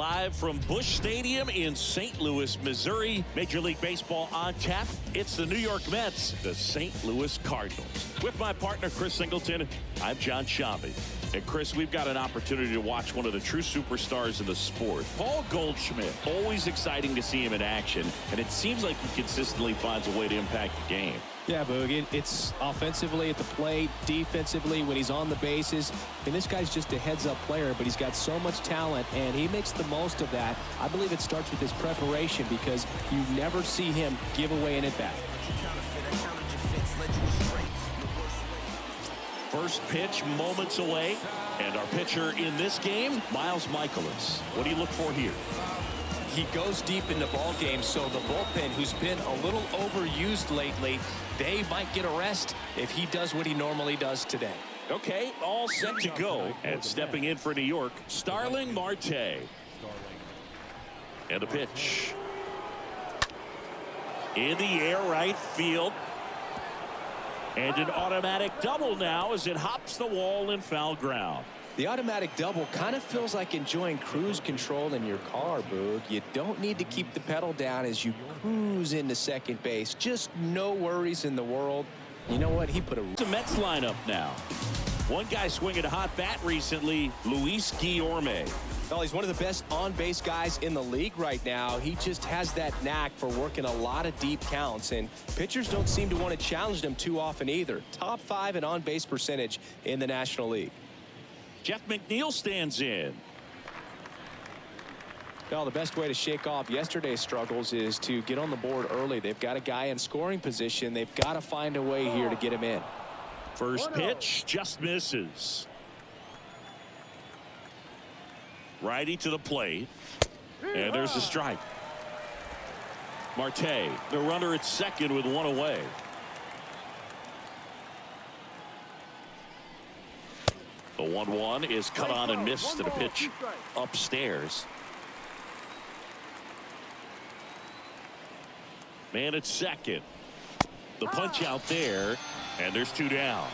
Live from Busch Stadium in St. Louis, Missouri. Major League Baseball on tap. It's the New York Mets, the St. Louis Cardinals. With my partner, Chris Singleton, I'm John Shabby. And Chris, we've got an opportunity to watch one of the true superstars in the sport. Paul Goldschmidt, always exciting to see him in action. And it seems like he consistently finds a way to impact the game. Yeah, Boog, it's offensively at the plate, defensively when he's on the bases. And this guy's just a heads-up player, but he's got so much talent, and he makes the most of that. I believe it starts with his preparation because you never see him give away an at-bat. First pitch moments away, and our pitcher in this game, Miles Michaelis. What do you look for here? He goes deep into ball games, so the bullpen, who's been a little overused lately, they might get a rest if he does what he normally does today. Okay, all set to go. And stepping in for New York, Starling Marte. And the pitch. In the air, right field. And an automatic double now as it hops the wall in foul ground. The automatic double kind of feels like enjoying cruise control in your car, Boog. You don't need to keep the pedal down as you cruise into second base. Just no worries in the world. You know what? He put the Mets lineup now. One guy swinging a hot bat recently, Luis Guillorme. Well, he's one of the best on-base guys in the league right now. He just has that knack for working a lot of deep counts, and pitchers don't seem to want to challenge him too often either. Top 5 in on-base percentage in the National League. Jeff McNeil stands in. Well, the best way to shake off yesterday's struggles is to get on the board early. They've got a guy in scoring position. They've got to find a way here to get him in. First pitch just misses. Righty to the plate. And there's a strike. Marte, the runner at second with one away. The 1-1 is cut on and missed to the pitch upstairs. Man at second. The punch out there, and there's 2 down.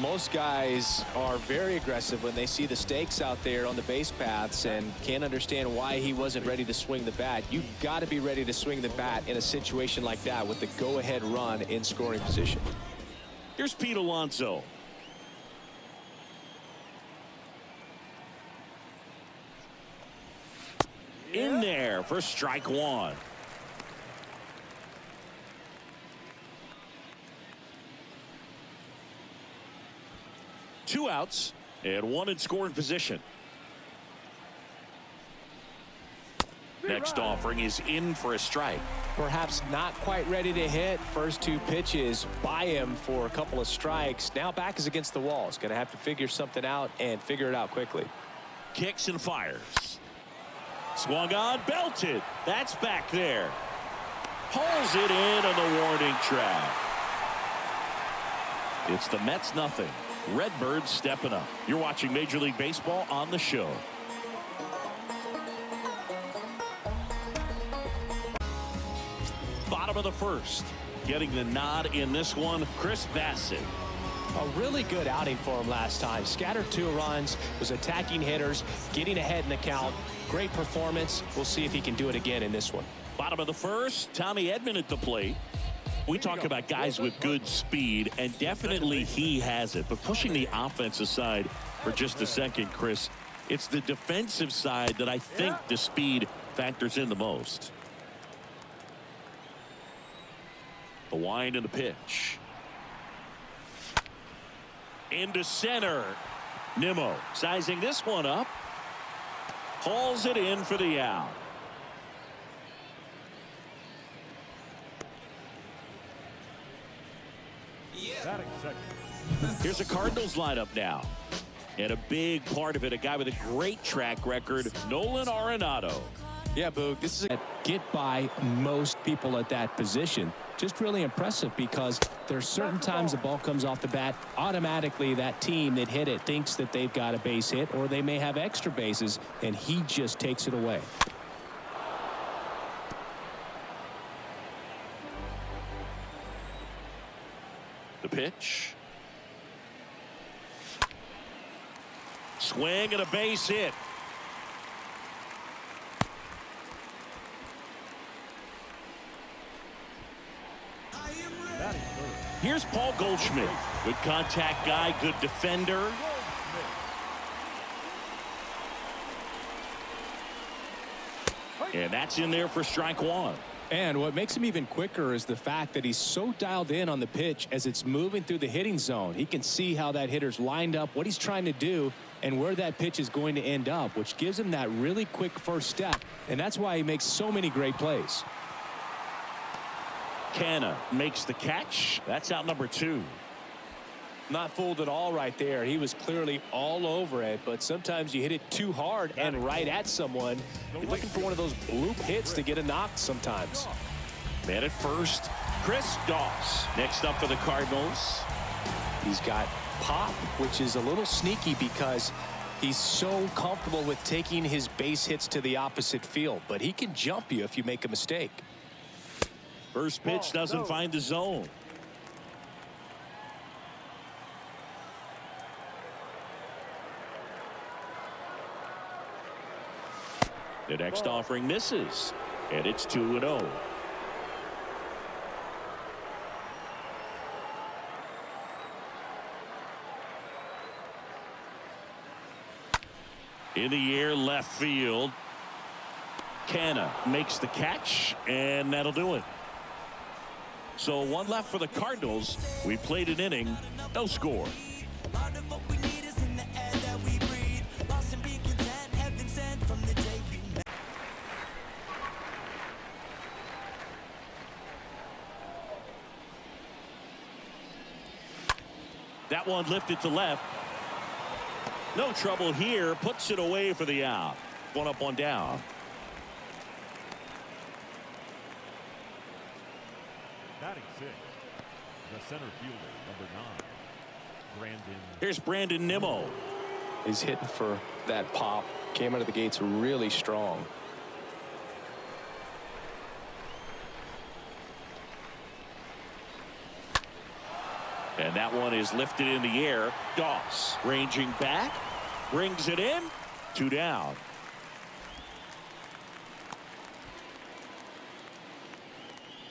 Most guys are very aggressive when they see the stakes out there on the base paths and can't understand why he wasn't ready to swing the bat. You've got to be ready to swing the bat in a situation like that with the go-ahead run in scoring position. Here's Pete Alonso. In there for strike 1. Two outs and one in scoring position. Next offering is in for a strike. Perhaps not quite ready to hit. First 2 pitches by him for a couple of strikes. Now back is against the wall. He's going to have to figure something out and figure it out quickly. Kicks and fires. Swung on, belted. That's back there. Pulls it in on the warning track. It's the Mets nothing. Redbirds stepping up. You're watching Major League Baseball on the show. Bottom of the first. Getting the nod in this one, Chris Bassett. A really good outing for him last time. Scattered 2 runs, was attacking hitters, getting ahead in the count. Great performance. We'll see if he can do it again in this one. Bottom of the first, Tommy Edman at the plate. We talk about guys with good speed, and definitely he has it. But pushing the offense aside for just a second, Chris, it's the defensive side that I think the speed factors in the most. The wind and the pitch. Into center. Nimmo sizing this one up. Hauls it in for the out. Here's a Cardinals lineup now. And a big part of it, a guy with a great track record, Nolan Arenado. Yeah, Boog, this is a get by most people at that position. Just really impressive because there's certain times the ball comes off the bat, automatically that team that hit it thinks that they've got a base hit or they may have extra bases, and he just takes it away. The pitch. Swing and a base hit. Here's Paul Goldschmidt. Good contact guy, good defender. And that's in there for strike one. And what makes him even quicker is the fact that he's so dialed in on the pitch as it's moving through the hitting zone. He can see how that hitter's lined up, what he's trying to do, and where that pitch is going to end up, which gives him that really quick first step. And that's why he makes so many great plays. Canna makes the catch. That's out number 2. Not fooled at all right there. He was clearly all over it, but sometimes you hit it too hard and right at someone. You're looking for one of those bloop hits to get a knock sometimes. Man at first, Chris Doss. Next up for the Cardinals. He's got pop, which is a little sneaky because he's so comfortable with taking his base hits to the opposite field, but he can jump you if you make a mistake. First pitch doesn't find the zone. The next offering misses, and it's 2-0. In the air, left field. Canna makes the catch, and that'll do it. So one left for the Cardinals. We played an inning, no score. That one lifted to left. No trouble here. Puts it away for the out. One up, one down. Batting 6, the center fielder, number 9, Brandon. Here's Brandon Nimmo. He's hitting for that pop. Came out of the gates really strong. And that one is lifted in the air. Doss ranging back, brings it in. 2 down.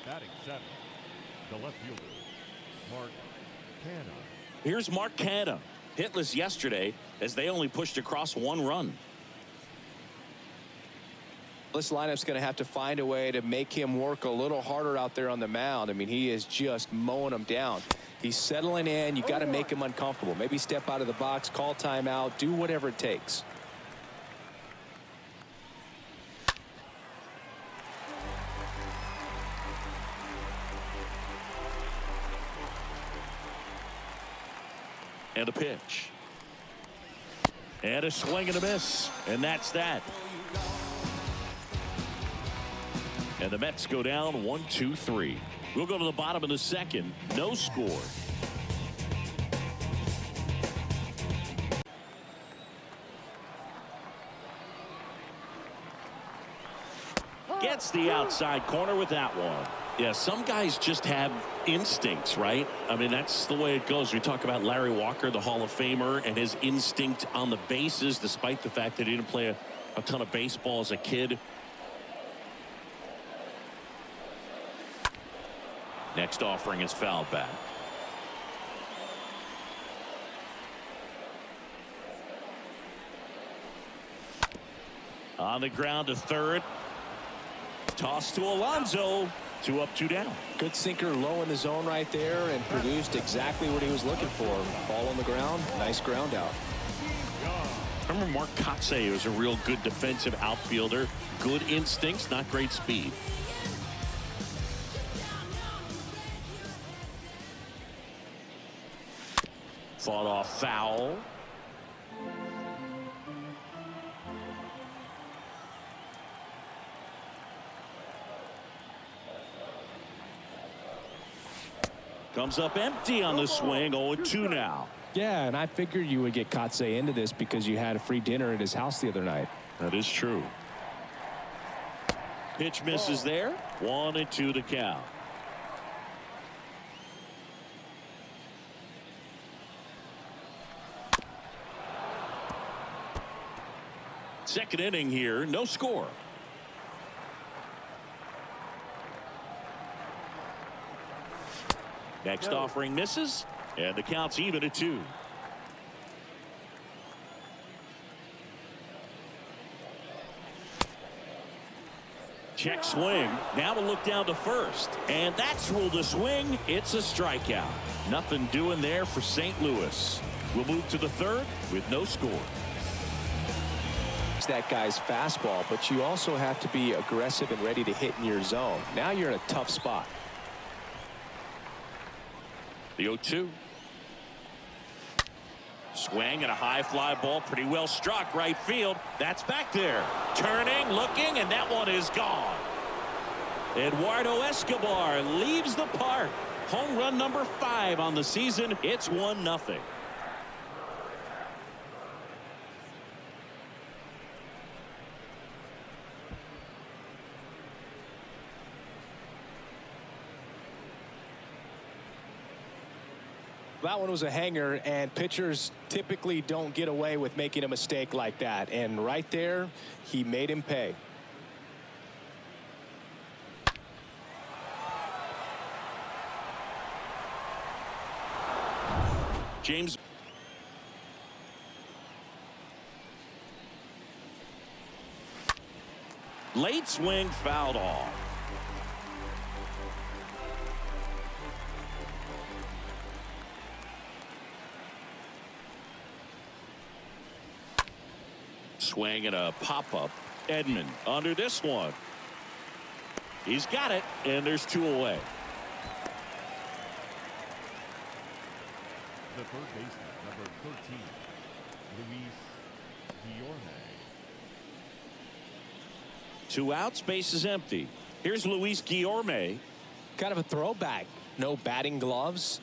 Batting 7, the left fielder, Mark Canna. Here's Mark Canna. Hitless yesterday as they only pushed across 1 run. This lineup's going to have to find a way to make him work a little harder out there on the mound. I mean, he is just mowing them down. He's settling in. You got to make him uncomfortable. Maybe step out of the box, call timeout, do whatever it takes. And a pitch. And a swing and a miss. And that's that. And the Mets go down 1-2-3. We'll go to the bottom of the second. No score. Gets the outside corner with that one. Yeah, some guys just have instincts, right? I mean, that's the way it goes. We talk about Larry Walker, the Hall of Famer, and his instinct on the bases, despite the fact that he didn't play a ton of baseball as a kid. Next offering is fouled back. On the ground to third. Toss to Alonso. 2 up, 2 down. Good sinker low in the zone right there and produced exactly what he was looking for. Ball on the ground. Nice ground out. Remember Mark Kotsay was a real good defensive outfielder. Good instincts, not great speed. Fought off foul. Comes up empty on the swing. 0-2 now. Yeah, and I figured you would get Kotsay into this because you had a free dinner at his house the other night. That is true. Pitch misses there. 1-2 the count. Second inning here, no score. Next offering misses, and the count's even at 2. Check swing. Now we'll look down to first. And that's ruled a swing. It's a strikeout. Nothing doing there for St. Louis. We'll move to the third with no score. It's that guy's fastball, but you also have to be aggressive and ready to hit in your zone. Now you're in a tough spot. The 0-2. Swing and a high fly ball, pretty well struck right field. That's back there. Turning, looking, and that one is gone. Eduardo Escobar leaves the park. Home run number 5 on the season. It's 1-0. That one was a hanger, and pitchers typically don't get away with making a mistake like that. And right there, he made him pay. James. Late swing, fouled off. Swing and a pop-up. Edman under this one. He's got it, and there's 2 away. The third baseman, number 13, Luis Guillorme. 2 outs, base is empty. Here's Luis Guillorme. Kind of a throwback. No batting gloves.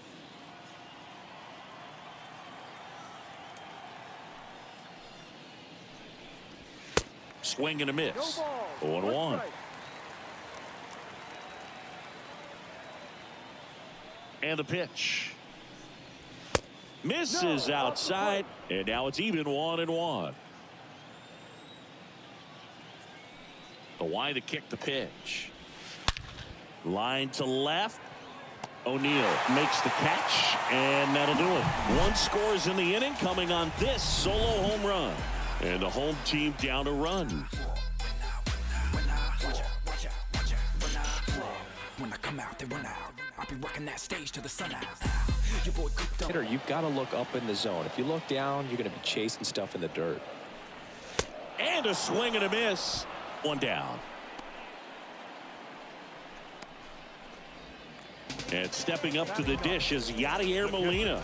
Swing and a miss. 0-1. And the pitch. Misses outside, and now it's even 1-1. The line to kick the pitch. Line to left. O'Neill makes the catch, and that'll do it. 1 scores in the inning, coming on this solo home run. And the home team down a run. When I come out, they run out. I'll be working that stage till the sun out. You've got to look up in the zone. If you look down, you're going to be chasing stuff in the dirt. And a swing and a miss. 1 down. And stepping up to the dish is Yadier Molina.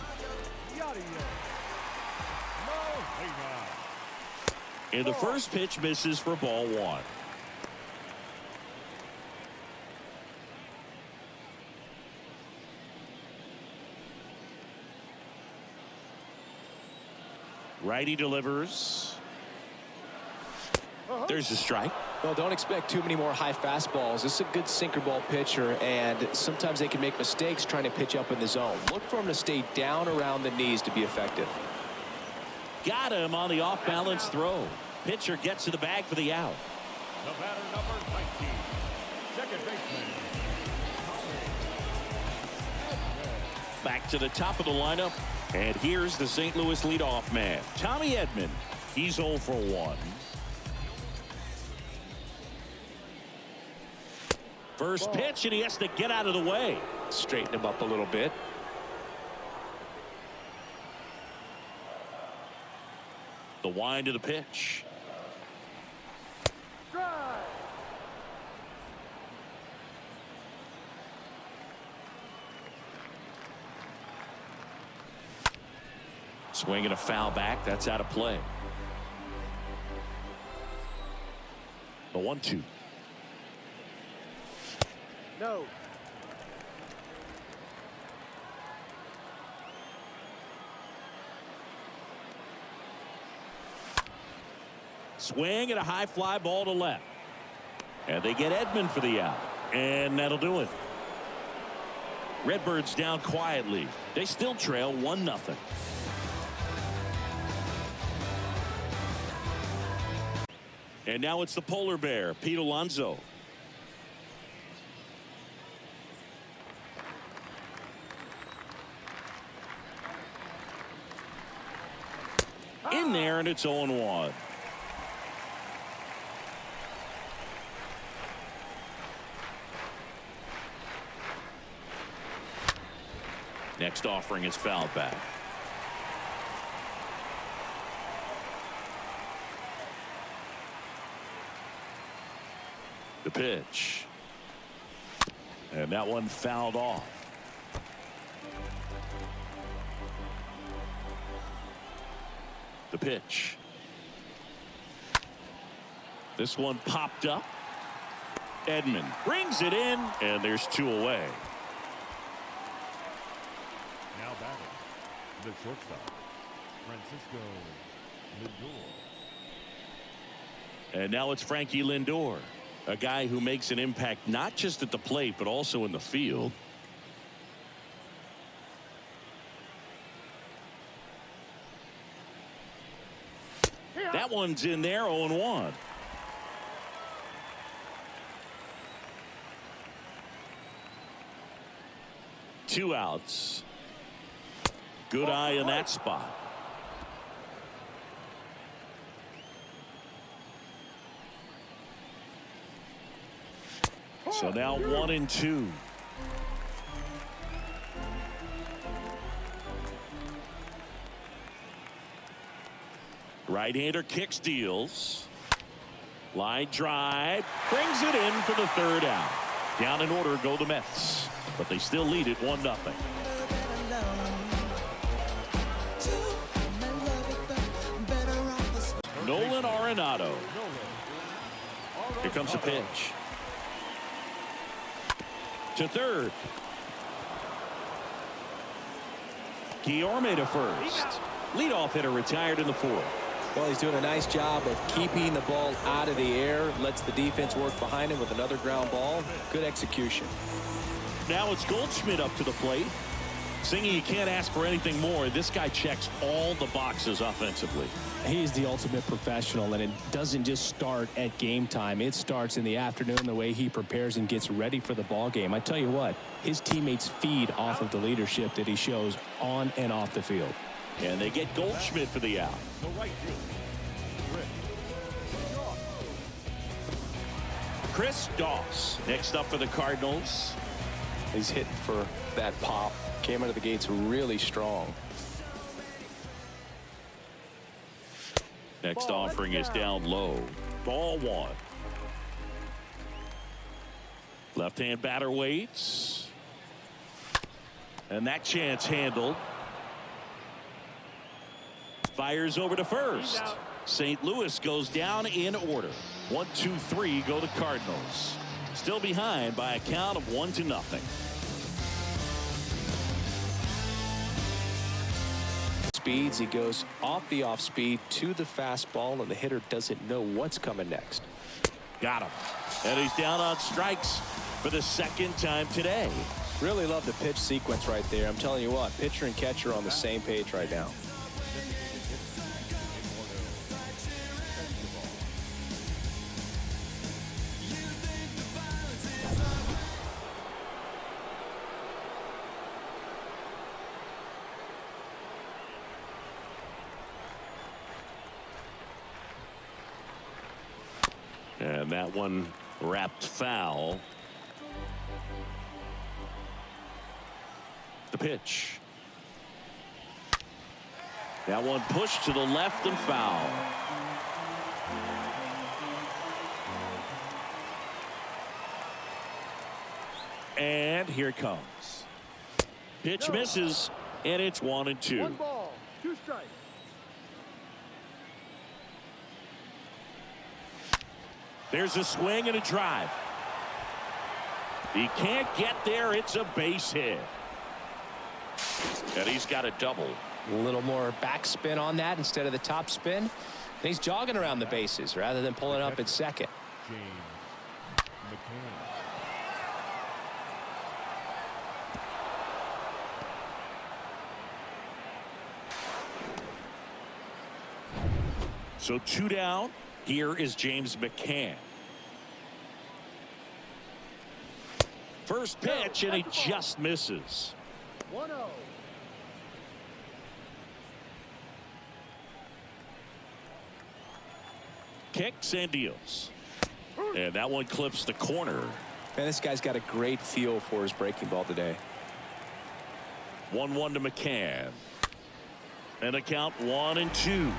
And the first pitch misses for ball 1. Righty delivers. There's a strike. Well, don't expect too many more high fastballs. This is a good sinker ball pitcher, and sometimes they can make mistakes trying to pitch up in the zone. Look for him to stay down around the knees to be effective. Got him on the off-balance throw. Pitcher gets to the bag for the out. The batter, number 19, second baseman. Back to the top of the lineup. And here's the St. Louis leadoff man, Tommy Edman. He's 0 for 1. First pitch, and he has to get out of the way. Straighten him up a little bit. The wind of the pitch. Swinging a foul back. That's out of play. The 1-2. No. Swing and a high fly ball to left. And they get Edman for the out. And that'll do it. Redbirds down quietly. They still trail 1-0. And now it's the polar bear, Pete Alonso. in there, and it's 0-1. Next offering is fouled back. The pitch. And that one fouled off. The pitch. This one popped up. Edman brings it in, and there's 2 away. Now batting, the shortstop, Francisco Lindor. And now it's Frankie Lindor, a guy who makes an impact not just at the plate but also in the field. That one's in there, 0-1. Two outs. Good eye in that spot. So now 1-2. Right-hander kicks, deals. Line drive. Brings it in for the 3rd out. Down in order go the Mets. But they still lead it 1-0. Nolan Arenado. Here comes the pitch. To third. Guillorme to first. Leadoff hitter retired in the 4th. Well, he's doing a nice job of keeping the ball out of the air. Lets the defense work behind him with another ground ball. Good execution. Now it's Goldschmidt up to the plate. Singing, you can't ask for anything more. This guy checks all the boxes offensively. He's the ultimate professional, and it doesn't just start at game time. It starts in the afternoon, the way he prepares and gets ready for the ball game. I tell you what, his teammates feed off of the leadership that he shows on and off the field. And they get Goldschmidt for the out. The right field, Chris Doss next up for the Cardinals. He's hitting for that pop. Came out of the gates really strong. Next offering is down low. Ball 1. Left-hand batter waits. And that chance handled. Fires over to first. St. Louis goes down in order. 1, 2, 3 go the Cardinals. Still behind by a count of 1-0. Speeds, he goes off the off speed to the fastball, and the hitter doesn't know what's coming next. Got him. And he's down on strikes for the 2nd time today. Really love the pitch sequence right there. I'm telling you what, pitcher and catcher are on the same page right now. And that one wrapped foul. The pitch. That one pushed to the left and foul. And here it comes. Pitch misses, and it's 1-2. 1 ball, 2 strikes. There's a swing and a drive. He can't get there. It's a base hit. And he's got a double. A little more backspin on that instead of the top spin. And he's jogging around the bases rather than pulling up at second. James McCann. So 2 down. Here is James McCann. First pitch, and he just misses. 1-0. kicks and deals. And that one clips the corner. Man, this guy's got a great feel for his breaking ball today. 1-1 to McCann. And a count 1-2.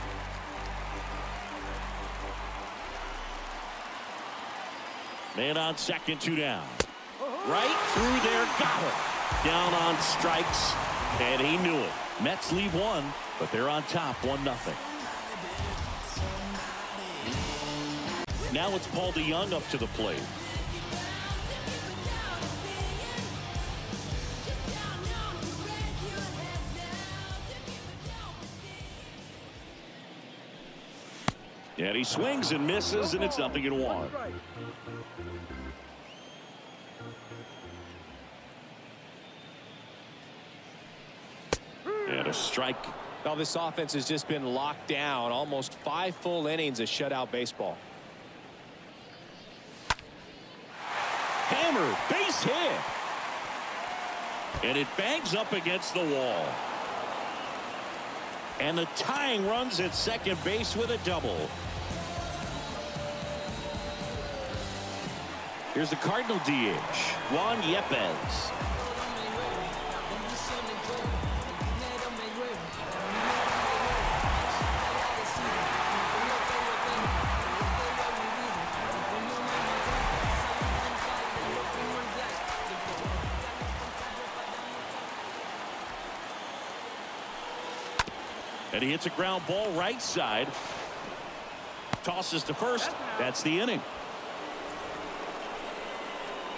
Man on second, 2 down. Right through there, got it. Down on strikes, and he knew it. Mets leave 1, but they're on top 1-0. Now it's Paul DeYoung up to the plate. And he swings and misses, and it's 0-1. And a strike. Well, this offense has just been locked down. Almost 5 full innings of shutout baseball. Hammer, base hit. And it bangs up against the wall. And the tying runs at second base with a double. Here's the Cardinal DH, Juan Yepez. And he hits a ground ball right side. Tosses to first. That's the inning.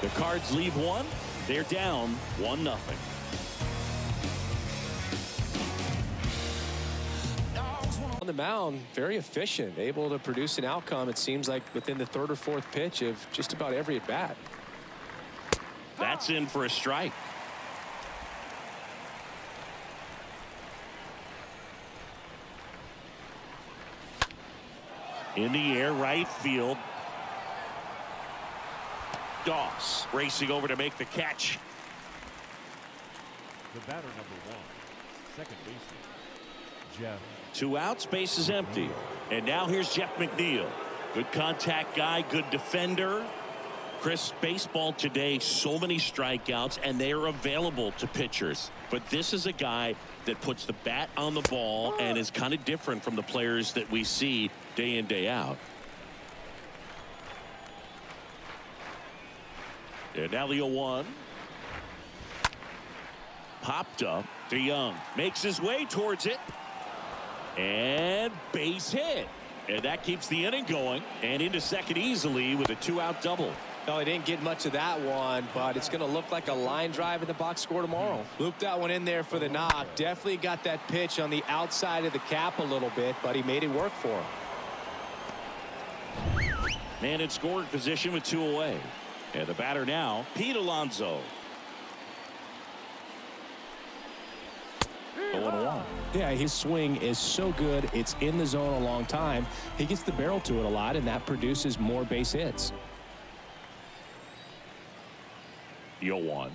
The Cards leave 1. They're down 1-0. On the mound, very efficient, able to produce an outcome, it seems like, within the 3rd or 4th pitch of just about every at bat. That's in for a strike. In the air, right field. Doss racing over to make the catch. The batter, number 1, second baseman, Jeff. 2 outs, base is empty. And now here's Jeff McNeil. Good contact guy, good defender. Chris, baseball today, so many strikeouts, and they are available to pitchers. But this is a guy that puts the bat on the ball and is kind of different from the players that we see day in, day out. And now the 0-1. Popped up. DeYoung makes his way towards it. And base hit. And that keeps the inning going. And into second easily with a 2-out double. No, he didn't get much of that one, but it's going to look like a line drive in the box score tomorrow. Looped that one in there for the knock. Definitely got that pitch on the outside of the cap a little bit, but he made it work for him. Man in scoring position with 2 away. And the batter now, Pete Alonso. 0-1. Yeah, his swing is so good. It's in the zone a long time. He gets the barrel to it a lot, and that produces more base hits. 0-1.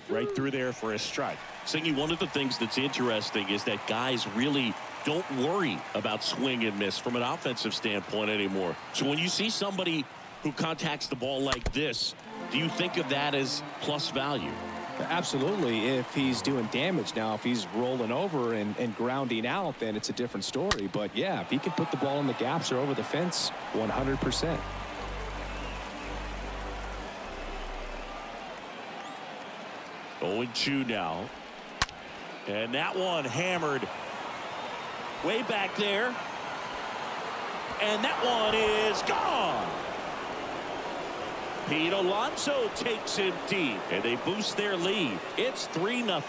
Right through there for a strike. Singy, one of the things that's interesting is that guys really don't worry about swing and miss from an offensive standpoint anymore. So when you see somebody who contacts the ball like this, do you think of that as plus value? Absolutely, if he's doing damage. Now, if he's rolling over and grounding out, then it's a different story. But yeah, if he can put the ball in the gaps or over the fence, 100%. Going 2 now. And that one hammered way back there. And that one is gone. Pete Alonso takes him deep, and they boost their lead. It's 3-0.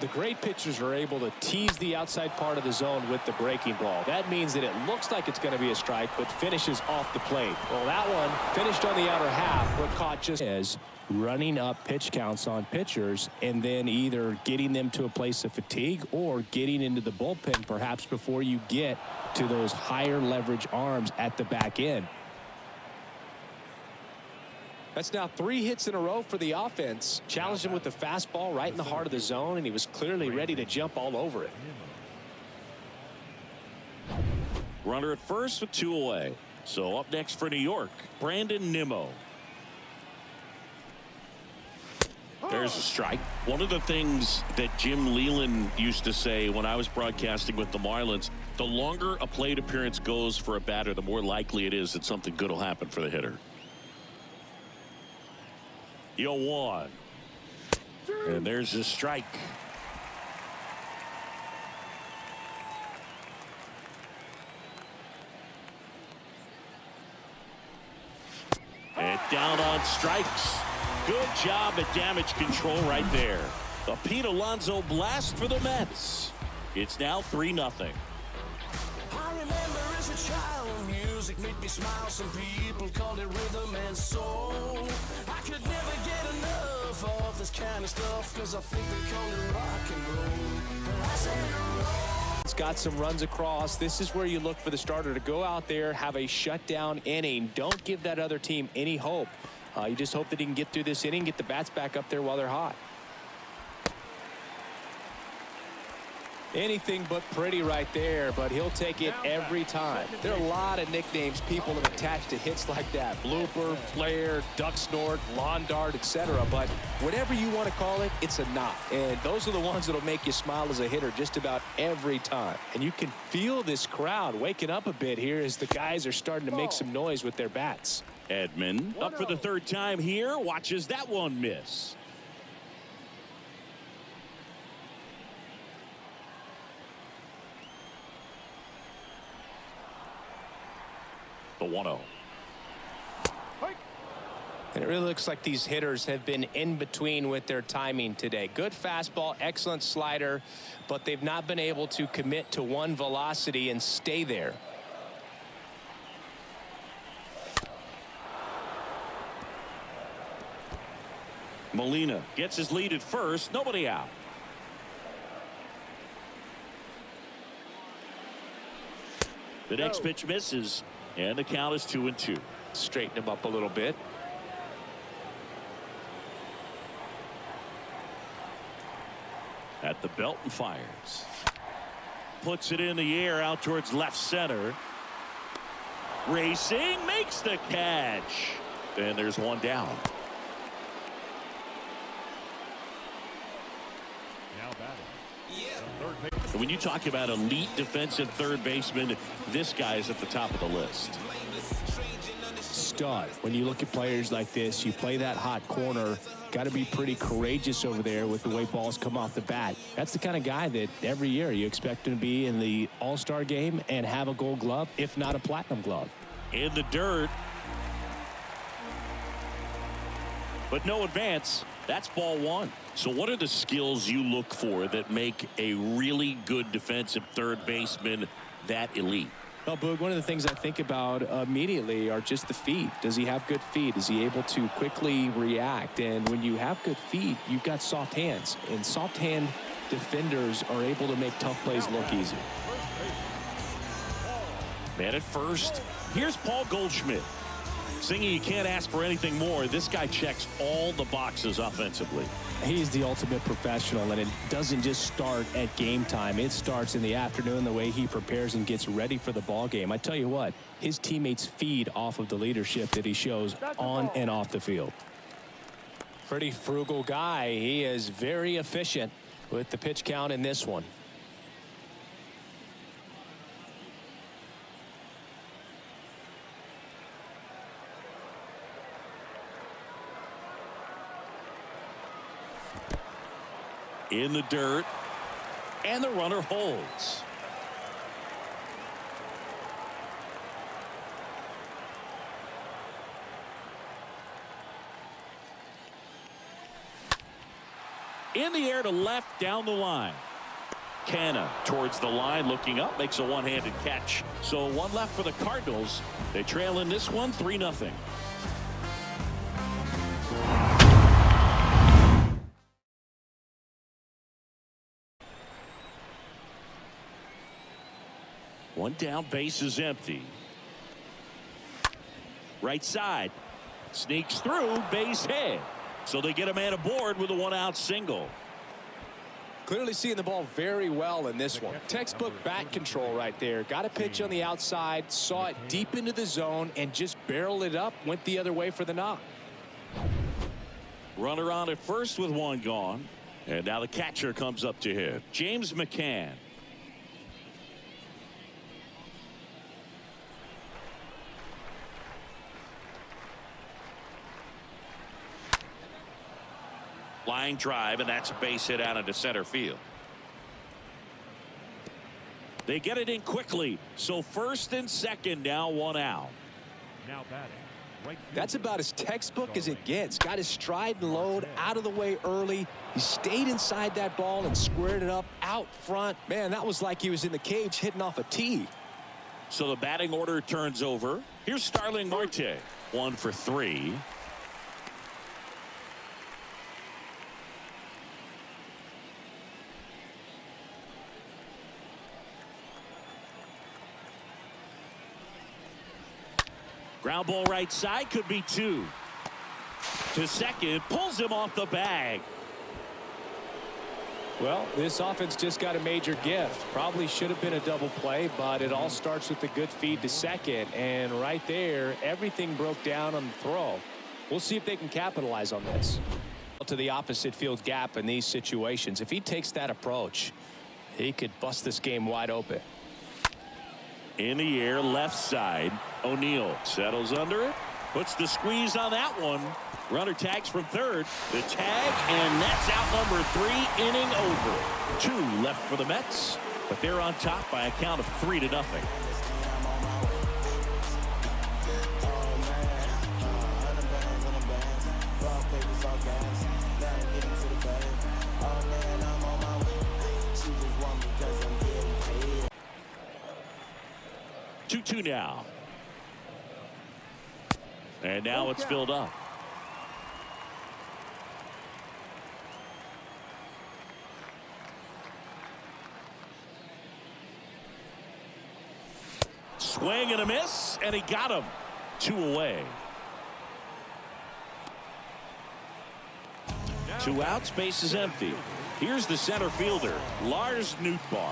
The great pitchers are able to tease the outside part of the zone with the breaking ball. That means that it looks like it's going to be a strike, but finishes off the plate. Well, that one finished on the outer half, but caught just as running up pitch counts on pitchers and then either getting them to a place of fatigue or getting into the bullpen perhaps before you get to those higher leverage arms at the back end. That's now 3 hits in a row for the offense. Challenged him with the fastball right in the heart of the zone, and he was clearly ready to jump all over it. Runner at first with 2 away. So up next for New York, Brandon Nimmo. There's a strike. One of the things that Jim Leland used to say when I was broadcasting with the Marlins, the longer a plate appearance goes for a batter, the more likely it is that something good will happen for the hitter. 0-1. And there's a strike. And down on strikes. Good job at damage control right there. A Pete Alonso blast for the Mets. It's now 3-0. I remember as a child, music made me smile. Some people called it rhythm and soul. I could never get enough of this kind of stuff, cause I think they call it rock and roll. But I say roll. It's got some runs across. This is where you look for the starter to go out there, have a shutdown inning. Don't give that other team any hope. You just hope that he can get through this inning, get the bats back up there while they're hot. Anything but pretty right there, but he'll take it every time. There are a lot of nicknames people have attached to hits like that. Blooper, flare, duck snort, lawn dart, etc. But whatever you want to call it, it's a knot. And those are the ones that'll make you smile as a hitter just about every time. And you can feel this crowd waking up a bit here as the guys are starting to make some noise with their bats. Edman up for the 3rd time here. Watches that one miss. The 1-0. And it really looks like these hitters have been in between with their timing today. Good fastball, excellent slider, but they've not been able to commit to one velocity and stay there. Molina gets his lead at first. Nobody out. The next pitch misses, and the count is 2-2. Straighten him up a little bit. At the belt and fires. Puts it in the air out towards left center. Racing, makes the catch. And there's one down. Now batting. And when you talk about elite defensive third baseman, this guy is at the top of the list. Stud. When you look at players like this, you play that hot corner, got to be pretty courageous over there with the way balls come off the bat. That's the kind of guy that every year you expect him to be in the All-Star game and have a Gold Glove, if not a Platinum Glove. In the dirt. But no advance. That's ball 1. So what are the skills you look for that make a really good defensive third baseman that elite? Well, Boog, one of the things I think about immediately are just the feet. Does he have good feet? Is he able to quickly react? And when you have good feet, you've got soft hands. And soft hand defenders are able to make tough plays look easy. Man at first. Here's Paul Goldschmidt. Singing, you can't ask for anything more. This guy checks all the boxes offensively. He's the ultimate professional, and it doesn't just start at game time. It starts in the afternoon, the way he prepares and gets ready for the ball game. I tell you what, his teammates feed off of the leadership that he shows on and off the field. Pretty frugal guy. He is very efficient with the pitch count in this one. In the dirt, and the runner holds. In the air to left, down the line. Canna towards the line, looking up, makes a one-handed catch. So one left for the Cardinals. They trail in this one 3-0. One down, base is empty. Right side. Sneaks through, base hit. So they get a man aboard with a one-out single. Clearly seeing the ball very well in this one. Textbook bat control right there. Got a pitch on the outside, saw it deep into the zone, and just barreled it up, went the other way for the knock. Runner on at first with one gone. And now the catcher comes up to hit. James McCann. Line drive, and that's a base hit out into center field. They get it in quickly. So first and second, now one out. Now batting. Right field. That's about as textbook as it gets. Got his stride and load out of the way early. He stayed inside that ball and squared it up out front. Man, that was like he was in the cage hitting off a tee. So the batting order turns over. Here's Starling Marte. 1 for 3. Ground ball right side, could be 2. To second, pulls him off the bag. Well, this offense just got a major gift. Probably should have been a double play, but it all starts with a good feed to second. And right there, everything broke down on the throw. We'll see if they can capitalize on this. To the opposite field gap in these situations. If he takes that approach, he could bust this game wide open. In the air, left side. O'Neill settles under it. Puts the squeeze on that one. Runner tags from third. The tag, and that's out number 3, inning over. 2 left for the Mets, but they're on top by a count of 3-0. Two now. And now it's filled up. Swing and a miss, and he got him. 2 away. 2 outs, base is empty. Here's the center fielder, Lars Nootbaar.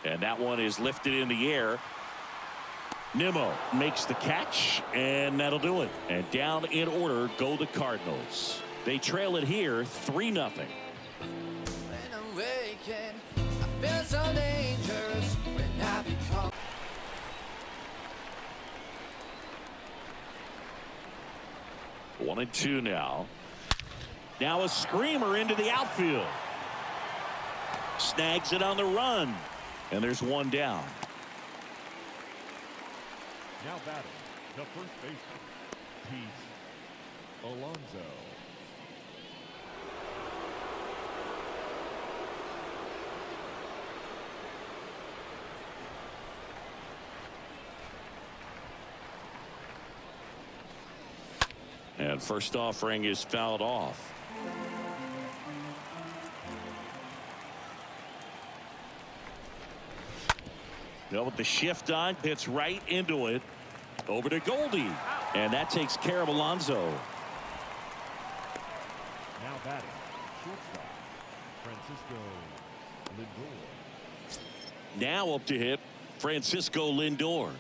And that one is lifted in the air. Nimmo makes the catch, and that'll do it. And down in order go the Cardinals. They trail it here 3-0. When I'm waking, I feel so dangerous when I become. One and 2 now. Now a screamer into the outfield. Snags it on the run. And there's one down. Now batting, the first baseman, Pete Alonso. And first offering is fouled off. Now with the shift on, hits right into it. Over to Goldie. And that takes care of Alonso. Now batting, shortstop, Francisco Lindor. Now up to hit, Francisco Lindor.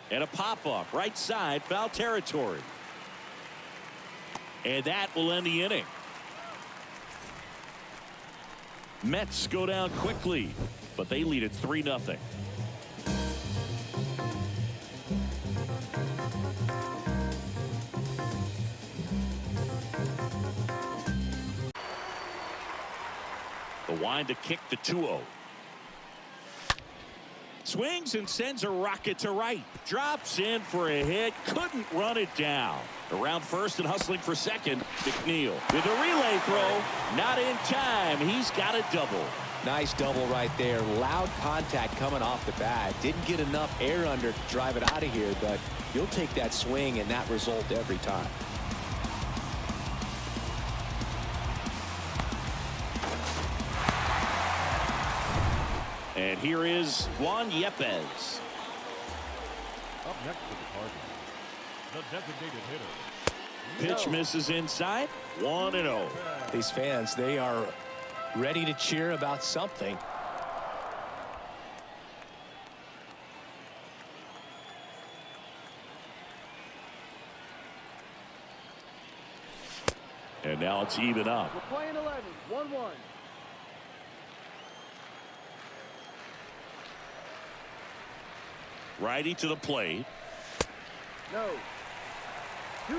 And a pop-up, right side, foul territory. And that will end the inning. Mets go down quickly, but they lead it 3-0. wind to kick the 2-0. Swings and sends a rocket to right. Drops in for a hit. Couldn't run it down. Around first and hustling for second. McNeil with a relay throw. Not in time. He's got a double. Nice double right there. Loud contact coming off the bat. Didn't get enough air under to drive it out of here, but you'll take that swing and that result every time. And here is Juan Yepez. Up next for the Cardinals, the designated hitter. Pitch misses inside. 1-0. These fans, they are ready to cheer about something. And now it's even up. We're playing 11, 1-1. Righty to the plate. No. 2-1.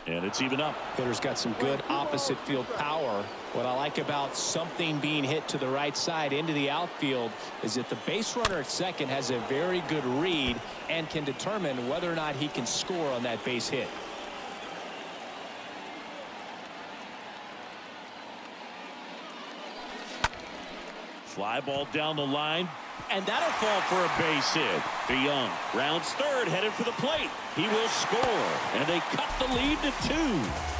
And it's even up. Hitter's got some good opposite field power. What I like about something being hit to the right side into the outfield is that the base runner at second has a very good read and can determine whether or not he can score on that base hit. Fly ball down the line. And that'll fall for a base hit. DeYoung rounds third, headed for the plate. He will score. And they cut the lead to 2.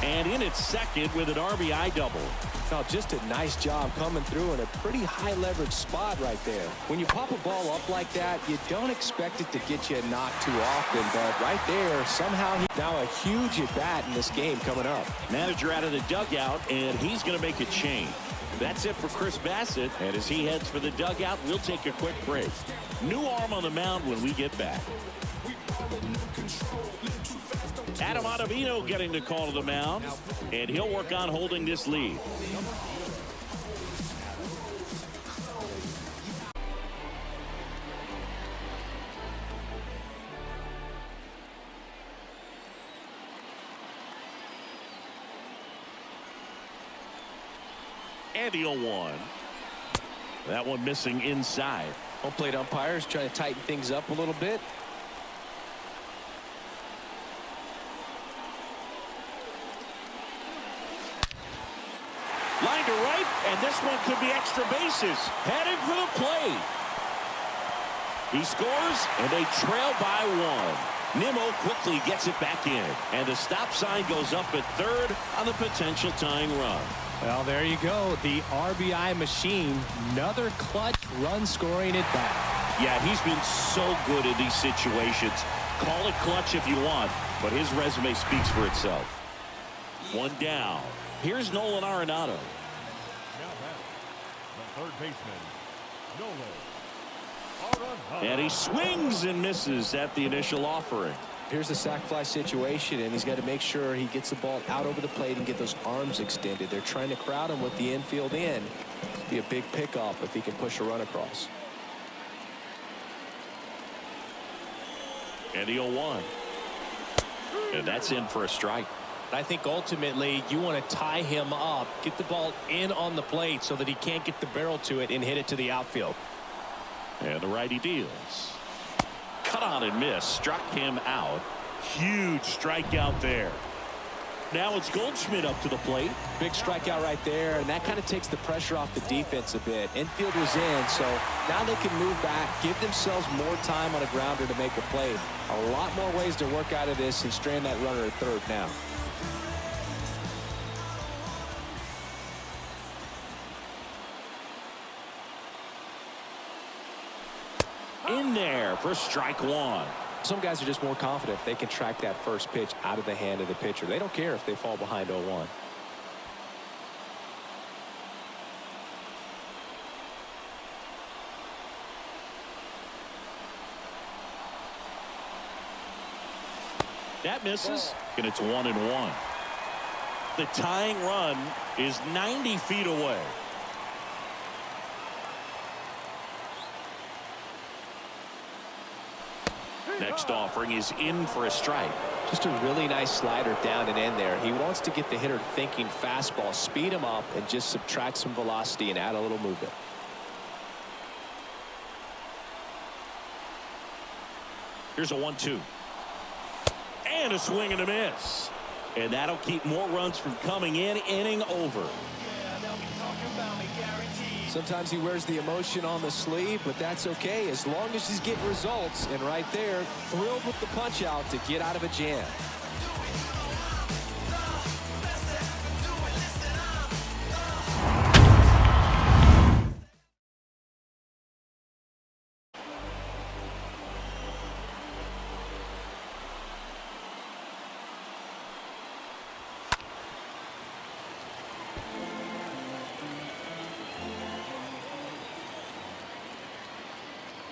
And in at second with an RBI double. Now, just a nice job coming through in a pretty high leverage spot right there. When you pop a ball up like that, you don't expect it to get you knocked too often. But right there, somehow now a huge at bat in this game coming up. Manager out of the dugout, and he's going to make a change. That's it for Chris Bassett, and as he heads for the dugout, we'll take a quick break. New arm on the mound when we get back. Adam Ottavino getting the call to the mound, and he'll work on holding this lead. And the 0-1. That one missing inside. Home plate umpires trying to tighten things up a little bit. Line to right, and this one could be extra bases. Headed for the plate. He scores, and they trail by 1. Nimmo quickly gets it back in, and the stop sign goes up at third on the potential tying run. Well, there you go. The RBI machine. Another clutch run scoring at bat. Yeah, he's been so good in these situations. Call it clutch if you want, but his resume speaks for itself. One down. Here's Nolan Arenado. Now back, the third baseman, Nolan Arenado. And he swings and misses at the initial offering. Here's the sac fly situation, and he's got to make sure he gets the ball out over the plate and get those arms extended. They're trying to crowd him with the infield in. Be a big pickoff if he can push a run across. And the 0-1. And that's in for a strike. I think ultimately you want to tie him up, get the ball in on the plate so that he can't get the barrel to it and hit it to the outfield. And the righty deals. Cut on and miss. Struck him out. Huge strikeout there. Now it's Goldschmidt up to the plate. Big strikeout right there, and that kind of takes the pressure off the defense a bit. Infield was in, so now they can move back, give themselves more time on a grounder to make a play. A lot more ways to work out of this and strand that runner at third now. In there for strike 1. Some guys are just more confident if they can track that first pitch out of the hand of the pitcher. They don't care if they fall behind 0-1. That misses, and it's 1-1. The tying run is 90 feet away. Next offering is in for a strike. Just a really nice slider down and in there. He wants to get the hitter thinking fastball, speed him up, and just subtract some velocity and add a little movement. Here's a 1-2. And a swing and a miss. And that'll keep more runs from coming in. Inning over. Sometimes he wears the emotion on the sleeve, but that's okay as long as he's getting results. And right there, thrilled with the punch out to get out of a jam.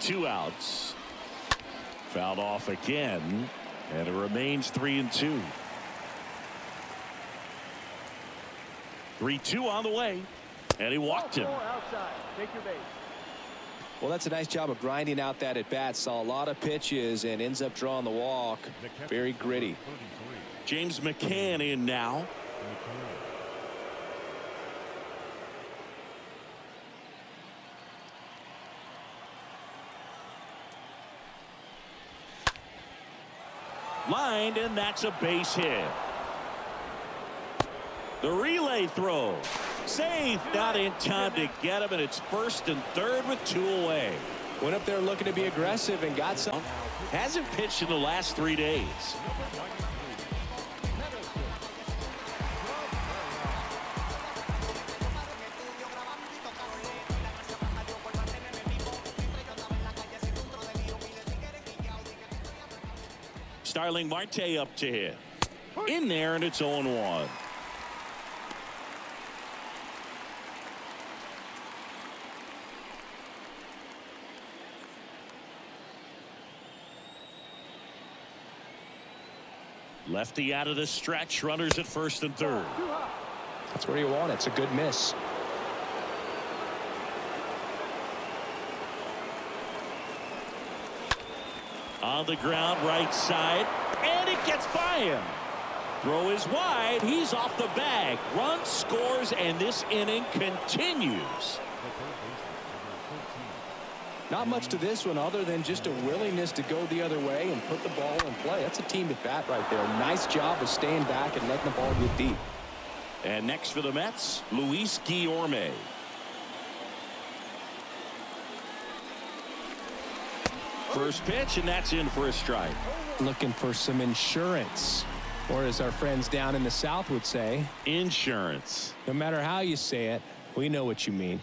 Two outs. Fouled off again, and it remains 3-2. 3-2 on the way, and he walked him. Outside. Take your base. Well, that's a nice job of grinding out that at bat. Saw a lot of pitches and ends up drawing the walk. Very gritty. James McCann in now. Lined, and that's a base hit. The relay throw. Safe, not in time to get him, and it's first and third with two away. Went up there looking to be aggressive and got some. Hasn't pitched in the last 3 days. Starling Marte up to hit. In there, and it's 0-1. Lefty out of the stretch. Runners at first and third. That's where you want it. It's a good miss. On the ground, right side, and it gets by him. Throw is wide. He's off the bag. Run scores, and this inning continues. Not much to this one other than just a willingness to go the other way and put the ball in play. That's a team at bat right there. Nice job of staying back and letting the ball get deep. And next for the Mets, Luis Guillorme. First pitch, and that's in for a strike. Looking for some insurance, or as our friends down in the South would say, Insurance. no matter how you say it, we know what you mean.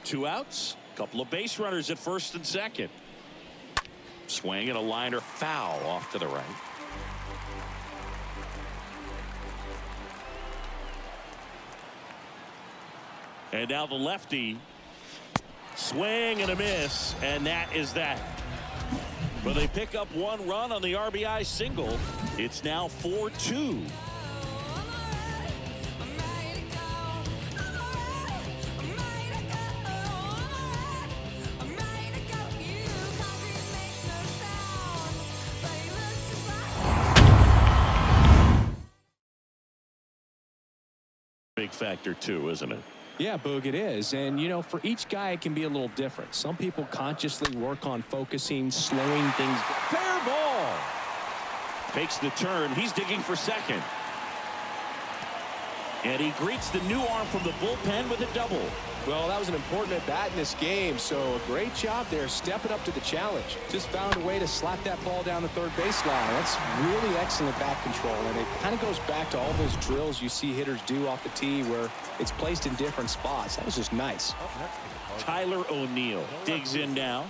Two outs, couple of base runners at first and second. Swing and a liner foul off to the right. And now the lefty. Swing and a miss, and that is that. But they pick up one run on the RBI single. It's now 4-2. Big factor too, isn't it? Yeah, Boog, it is. And, you know, for each guy, it can be a little different. Some people consciously work on focusing, slowing things. Fair ball. Takes the turn. He's digging for second. And he greets the new arm from the bullpen with a double. Well, that was an important at bat in this game, so a great job there stepping up to the challenge. Just found a way to slap that ball down the third baseline. That's really excellent bat control, and it kind of goes back to all those drills you see hitters do off the tee where it's placed in different spots. That was just nice. Tyler O'Neill digs in now.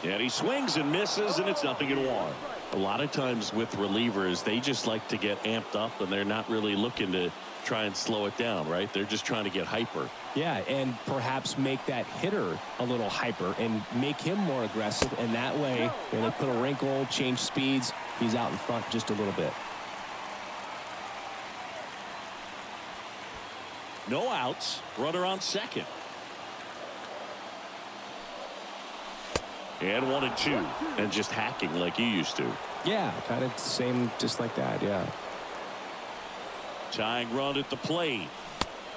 And he swings and misses, and it's 0-1. A lot of times with relievers, they just like to get amped up, and they're not really looking to try and slow it down, right? They're just trying to get hyper. Yeah, and perhaps make that hitter a little hyper and make him more aggressive, and that way, when they put a wrinkle, change speeds, he's out in front just a little bit. No outs. Runner on second. And 1-2. And just hacking like you used to. Yeah, kind of same, just like that, yeah. Tying run at the plate.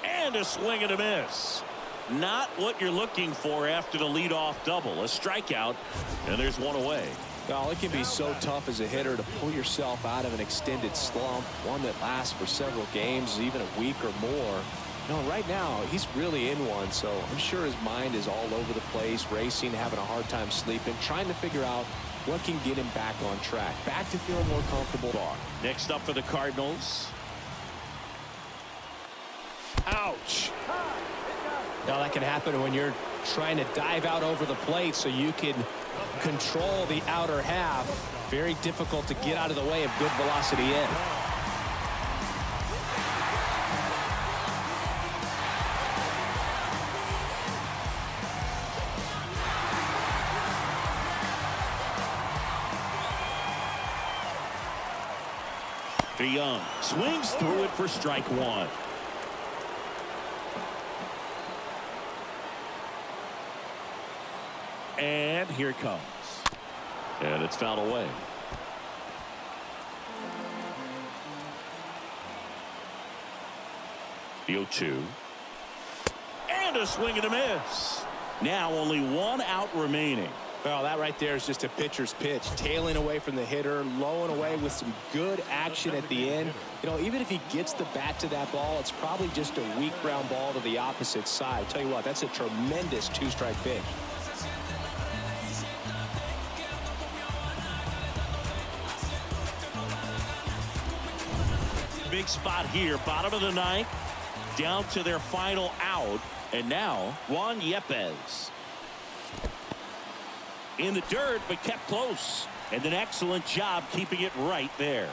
And a swing and a miss. Not what you're looking for after the leadoff double. A strikeout, and there's one away. Well, it can be so tough as a hitter to pull yourself out of an extended slump, one that lasts for several games, even a week or more. No, right now, he's really in one, so I'm sure his mind is all over the place, racing, having a hard time sleeping, trying to figure out what can get him back on track, back to feeling more comfortable. Next up for the Cardinals. Ouch. Now, that can happen when you're trying to dive out over the plate so you can control the outer half. Very difficult to get out of the way of good velocity in. DeYoung swings through it for strike one. And here it comes. And it's fouled away. The 0-2. And a swing and a miss. Now only one out remaining. Well, that right there is just a pitcher's pitch, tailing away from the hitter, lowing away with some good action at the end. You know, even if he gets the bat to that ball, it's probably just a weak ground ball to the opposite side. Tell you what, that's a tremendous two-strike pitch. Big spot here, bottom of the ninth, down to their final out, and now Juan Yepez. In the dirt, but kept close, and an excellent job keeping it right there.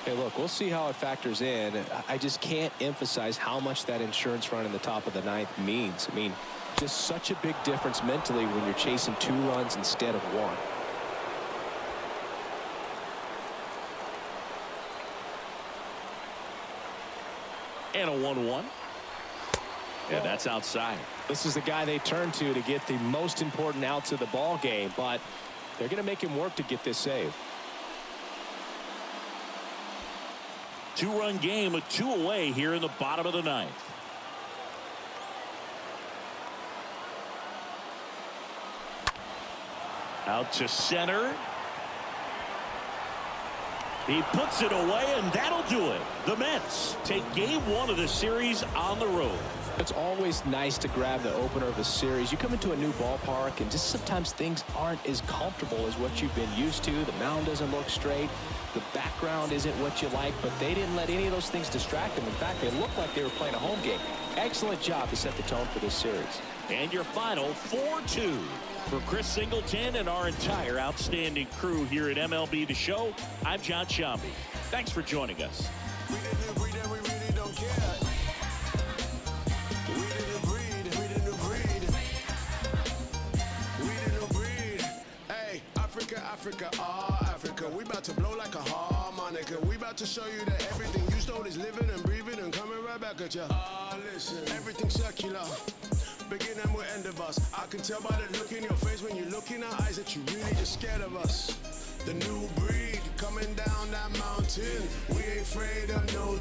Hey, look, we'll see how it factors in. I just can't emphasize how much that insurance run in the top of the ninth means. I mean, just such a big difference mentally when you're chasing 2 runs instead of 1. And a 1-1. Yeah, that's outside. This is the guy they turn to get the most important outs of the ball game, but they're going to make him work to get this save. 2-run game with 2 away here in the bottom of the ninth. Out to center. He puts it away, and that'll do it. The Mets take game 1 of the series on the road. It's always nice to grab the opener of a series. You come into a new ballpark, and just sometimes things aren't as comfortable as what you've been used to. The mound doesn't look straight. The background isn't what you like, but they didn't let any of those things distract them. In fact, they looked like they were playing a home game. Excellent job to set the tone for this series. And your final 4-2. For Chris Singleton and our entire outstanding crew here at MLB The Show, I'm John Shambi. Thanks for joining us. We didn't breed and we really don't care. We didn't breed, we didn't breed. We didn't breed. Hey, Africa, Africa, Africa. We about to blow like a harmonica. We about to show you that everything you stole is living and breathing and coming right back at you. Listen, everything's circular. Beginning will end of us. I can tell by the look in your face when you look in our eyes that you really just scared of us. The new breed coming down that mountain. We ain't afraid of no